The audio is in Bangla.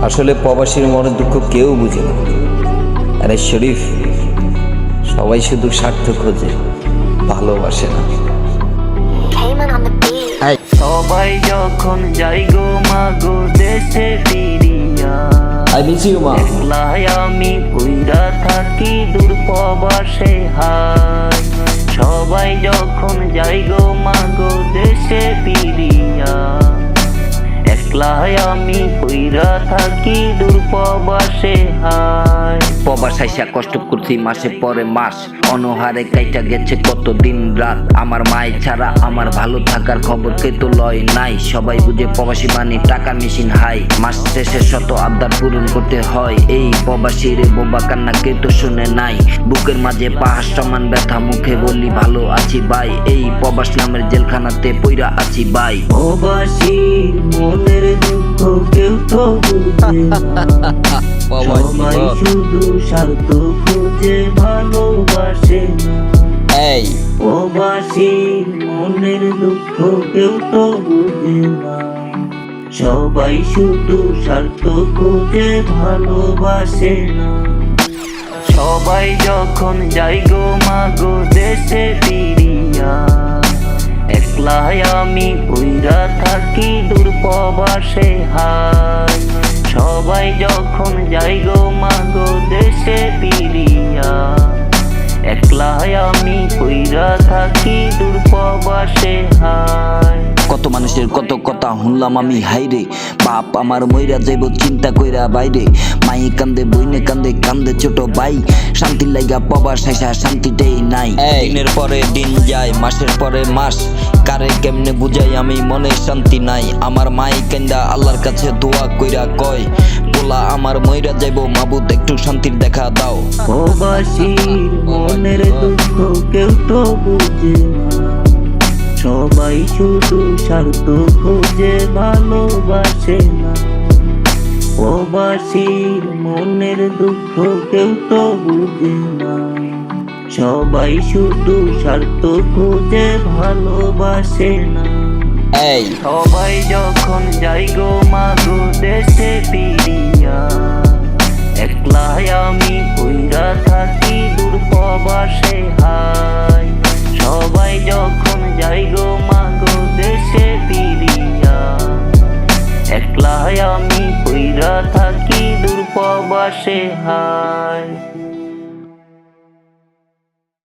আসলে প্রবাসীর মনের দুঃখ কেউ বুঝে না। আরে শরীফ, সবাই শুধু স্বার্থ খোঁজে, ভালোবাসে না। সবাই যখন যাই গো মাগো দেশে ফিরিয়া, একলাই আমি পুইরা থাকি দূর প্রবাসে হায়। সবাই যখন যাই গো মাগো দেশে ফিরিয়া, একলাই আমি পুইরা থাকি দূর প্রবাসে হায়। প্রবাস আইসা কষ্ট করছি মাসে পরে মাস, অনহারে কাইটা গেছে কত দিন রাত। আমার মাই ছাড়া আমার ভালো থাকার খবর কে তো লয় নাই। সবাই বুঝে প্রবাসী মানে টাকা মেশিন হাই, মাস শেষে শত আবদার পূরণ করতে হয়। এই প্রবাসী রে বোবা কান্না কে তো শুনে নাই। বুকের মাঝে পাহাড় সমান ব্যথা, মুখে বলি ভালো আছি ভাই। এই প্রবাস নামের জেলখানাতে পইরা আছি ভাই। প্রবাসীর মনের দুঃখ কেউ তো বুঝে না, সবাই শুধু স্বার্থ খুঁজে ভালোবাসে না। প্রবাসীর মনের দুঃখ কেউ তো বুঝে না, সবাই শুধু স্বার্থ খুঁজে ভালোবাসে না। সবাই যখন যাই গো মাগো দেশে ফিরিয়া, একলাই আমি পুইরা থাকি দূর প্রবাসে হায়। সবাই যখন যাই গো মাগো দেশে ফিরিয়া, একলাই আমি পুইরা থাকি দূর প্রবাসে হায়। কত মানুষের কত কথা শুনলাম আমি হাইরে, বাপ আমার মইরা যাইব চিন্তা কইরা বাইরে। মাই কান্দে বইনে কান্দে কান্দে ছোট ভাই, শান্তির লাইগা প্রবাস আইসা শান্তিটাই নাই। দিনের পরে দিন যায়, মাসের পরে মাস, কারে কেমনে বুঝাই আমি মনে শান্তি নাই। আমার মাই কান্দা আল্লাহর কাছে দোয়া কইরা কয়, পোলা আমার মইরা যাইব মাবুদ একটু শান্তির দেখা দাও। প্রবাসীর মনের দুঃখ কেউ তো বুঝে না, সবাই শুধু স্বার্থ খোঁজে ভালোবাসে না। প্রবাসীর মনের দুঃখ কেউ তো বুঝে না, সবাই শুধু স্বার্থ খোঁজে ভালোবাসে না। সবাই যখন যাই গো মাগো দেশে ফিরিয়া, একলাই আমি পুইরা থাকি দূর প্রবাসে হায়। সবাই যখন যাই গো মাগো দেশে ফিরিয়া, একলাই আমি পুইরা থাকি দূর প্রবাসে হায়।